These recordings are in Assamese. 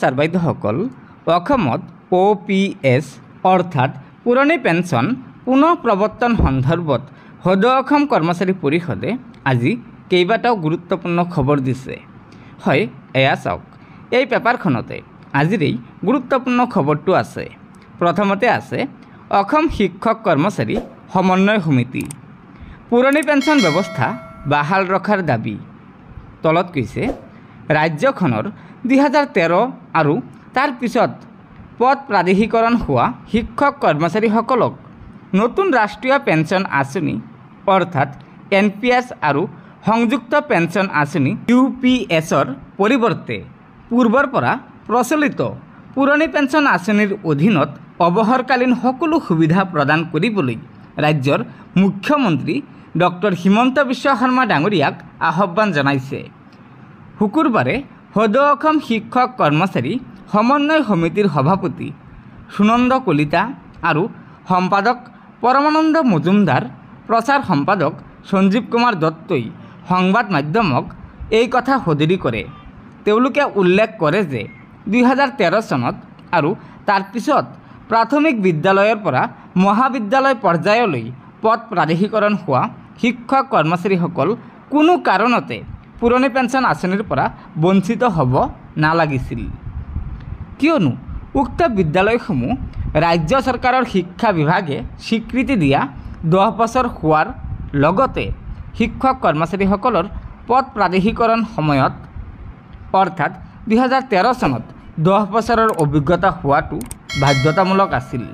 ছাৰবাইদেউসকল অসমত OPS অৰ্থাৎ পুৰণি পেঞ্চন পুনৰ প্ৰৱৰ্তন সন্দৰ্ভত সদৌ অসম কৰ্মচাৰী পৰিষদে আজি কেইবাটাও গুৰুত্বপূৰ্ণ খবৰ দিছে। হয়, এয়া চাওক, এই পেপাৰখনতে আজিৰ এই গুৰুত্বপূৰ্ণ খবৰটো আছে। প্ৰথমতে আছে অসম শিক্ষক কৰ্মচাৰী সমন্বয় সমিতি পুৰণি পেঞ্চন ব্যৱস্থা বাহাল ৰখাৰ দাবী। তলত কৈছে ৰাজ্যখনৰ 2013 আৰু তাৰ পিছত পদ প্ৰাধিকৰণ হোৱা শিক্ষক কৰ্মচাৰীসকলক নতুন ৰাষ্ট্ৰীয় পেঞ্চন আঁচনি অৰ্থাৎ NPS আৰু সংযুক্ত পেঞ্চন আঁচনি UPSৰ পৰিৱৰ্তে পূৰ্বৰ পৰা প্ৰচলিত পুৰণি পেঞ্চন আঁচনিৰ অধীনত অৱসৰকালীন সকলো সুবিধা প্ৰদান কৰিবলৈ ৰাজ্যৰ মুখ্যমন্ত্ৰী ডক্টৰ হিমন্ত বিশ্ব শৰ্মা ডাঙৰীয়াক আহ্বান জনাইছে। শুকুৰবাৰে সদৌ অসম শিক্ষক কৰ্মচাৰী সমন্বয় সমিতিৰ সভাপতি সুনন্দ কলিতা আৰু সম্পাদক পৰমানন্দ মজুমদাৰ, প্ৰচাৰ সম্পাদক সঞ্জীৱ কুমাৰ দত্তই সংবাদ মাধ্যমক এই কথা সদৰি কৰে। তেওঁলোকে উল্লেখ কৰে যে 2013 চনত আৰু তাৰ পিছত প্ৰাথমিক বিদ্যালয়ৰ পৰা মহাবিদ্যালয় পৰ্যায়লৈ পদ প্ৰাধিকৰণ হোৱা শিক্ষক কৰ্মচাৰীসকল কোনো কাৰণতে পুৰণি পেঞ্চন আঁচনিৰ পৰা বঞ্চিত হ'ব নালাগিছিল, কিয়নো উক্ত বিদ্যালয়সমূহ ৰাজ্য চৰকাৰৰ শিক্ষা বিভাগে স্বীকৃতি দিয়া 10 বছৰ হোৱাৰ লগতে শিক্ষক কৰ্মচাৰীসকলৰ পদ প্ৰাধিকৰণ সময়ত অৰ্থাৎ 2013 চনত 10 বছৰৰ অভিজ্ঞতা হোৱাটো বাধ্যতামূলক আছিল।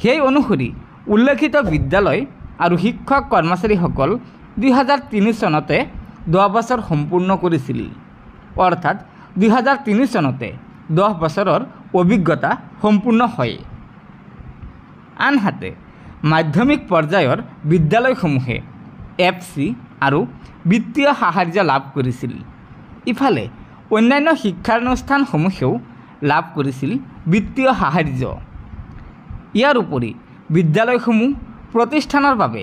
সেই অনুসৰি উল্লেখিত বিদ্যালয় আৰু শিক্ষক কৰ্মচাৰীসকল 2003 চনতে 10 বছৰ সম্পূৰ্ণ কৰিছিল, অৰ্থাৎ 2003 চনতে 10 বছৰৰ অভিজ্ঞতা সম্পূৰ্ণ হয়। আনহাতে মাধ্যমিক পৰ্যায়ৰ বিদ্যালয়সমূহে FC আৰু বিত্তীয় সাহায্য লাভ কৰিছিল। ইফালে অন্যান্য শিক্ষানুষ্ঠানসমূহেও লাভ কৰিছিল বিত্তীয় সাহায্য। ইয়াৰ উপৰি বিদ্যালয়সমূহ প্ৰতিষ্ঠানৰ বাবে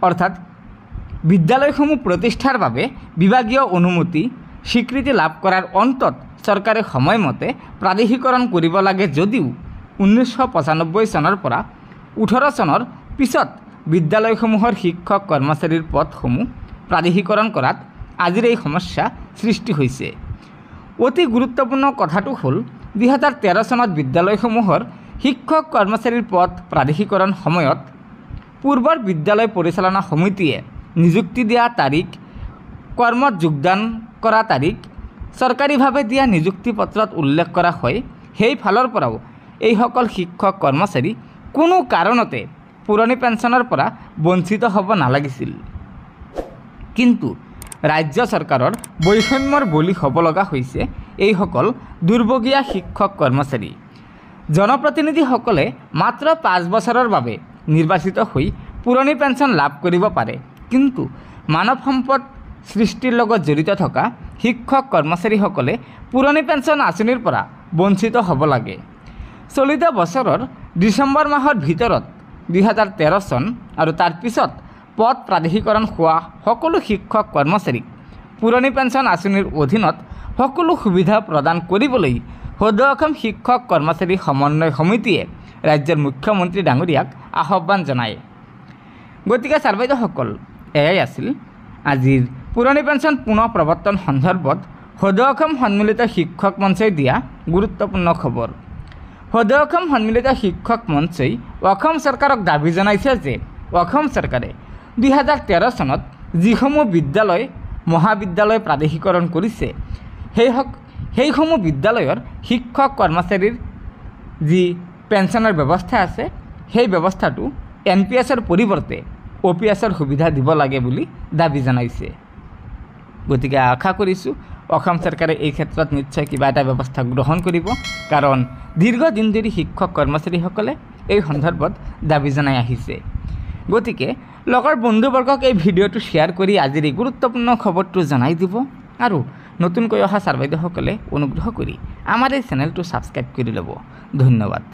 অৰ্থাৎ বিদ্যালয়সমূহ প্ৰতিষ্ঠাৰ বাবে বিভাগীয় অনুমতি স্বীকৃতি লাভ কৰাৰ অন্তত চৰকাৰে সময়মতে প্ৰাধিকৰণ কৰিব লাগে যদিও 1995 চনৰ পৰা 18 চনৰ পিছত বিদ্যালয়সমূহৰ শিক্ষক কৰ্মচাৰীৰ পদসমূহ প্ৰাধিকৰণ কৰাত আজিৰ এই সমস্যা সৃষ্টি হৈছে। অতি গুৰুত্বপূৰ্ণ কথাটো হ'ল 2013 চনত বিদ্যালয়সমূহৰ শিক্ষক কৰ্মচাৰীৰ পদ প্ৰাধিকৰণ সময়ত পূৰ্বৰ বিদ্যালয় পৰিচালনা সমিতিয়ে নিযুক্তি দিয়া তাৰিখ, কৰ্মত যোগদান কৰা তাৰিখ চৰকাৰীভাৱে দিয়া নিযুক্তি পত্ৰত উল্লেখ কৰা হয়। সেই ফালৰ পৰাও এইসকল শিক্ষক কৰ্মচাৰী কোনো কাৰণতে পুৰণি পেঞ্চনৰ পৰা বঞ্চিত হ'ব নালাগিছিল। কিন্তু ৰাজ্য চৰকাৰৰ বৈষম্যৰ বলি হ'ব লগা হৈছে এইসকল দুৰ্ভগীয়া শিক্ষক কৰ্মচাৰী। জনপ্ৰতিনিধিসকলে মাত্ৰ 5 বছৰৰ বাবে নিৰ্বাচিত হৈ পুৰণি পেঞ্চন লাভ কৰিব পাৰে, কিন্তু মানৱ সম্পদ সৃষ্টিৰ লগত জড়িত থকা শিক্ষক কৰ্মচাৰীসকলে পুৰণি পেঞ্চন আঁচনিৰ পৰা বঞ্চিত হ'ব লাগে। চলিত বছৰৰ ডিচেম্বৰ মাহৰ ভিতৰত 2013 চন আৰু তাৰ পিছত পদ প্ৰাধিকৰণ হোৱা সকলো শিক্ষক কৰ্মচাৰীক পুৰণি পেঞ্চন আঁচনিৰ অধীনত সকলো সুবিধা প্ৰদান কৰিবলৈ সদৌ অসম শিক্ষক কৰ্মচাৰী সমন্বয় সমিতিয়ে ৰাজ্যৰ মুখ্যমন্ত্ৰী ডাঙৰীয়াক আহ্বান জনায়। গতিকে ছাৰবাইদেউসকল, এয়াই আছিল আজিৰ পুৰণি পেঞ্চন পুনৰ প্ৰৱৰ্তন সন্দৰ্ভত সদৌ অসম সন্মিলিত শিক্ষক মঞ্চই দিয়া গুৰুত্বপূৰ্ণ খবৰ। সদৌ অসম সন্মিলিত শিক্ষক মঞ্চই অসম চৰকাৰক দাবী জনাইছে যে অসম চৰকাৰে 2013 চনত যিসমূহ বিদ্যালয় মহাবিদ্যালয় প্ৰাধিকৰণ কৰিছে সেইসমূহ বিদ্যালয়ৰ শিক্ষক কৰ্মচাৰীৰ যি পেঞ্চনৰ ব্যৱস্থা আছে সেই ব্যৱস্থাটো NPSৰ পৰিৱৰ্তে OPSৰ সুবিধা দিব লাগে বুলি দাবী জনাইছে। গতিকে আশা কৰিছোঁ অসম চৰকাৰে এই ক্ষেত্ৰত নিশ্চয় কিবা এটা ব্যৱস্থা গ্ৰহণ কৰিব, কাৰণ দীৰ্ঘদিন ধৰি শিক্ষক কৰ্মচাৰীসকলে এই সন্দৰ্ভত দাবী জনাই আহিছে। গতিকে লগৰ বন্ধুবৰ্গক এই ভিডিঅ'টো শ্বেয়াৰ কৰি আজিৰ এই গুৰুত্বপূৰ্ণ খবৰটো জনাই দিব আৰু নতুনকৈ অহা ছাৰবাইদেউসকলে অনুগ্ৰহ কৰি আমাৰ এই চেনেলটো ছাবস্ক্ৰাইব কৰি ল'ব। ধন্যবাদ।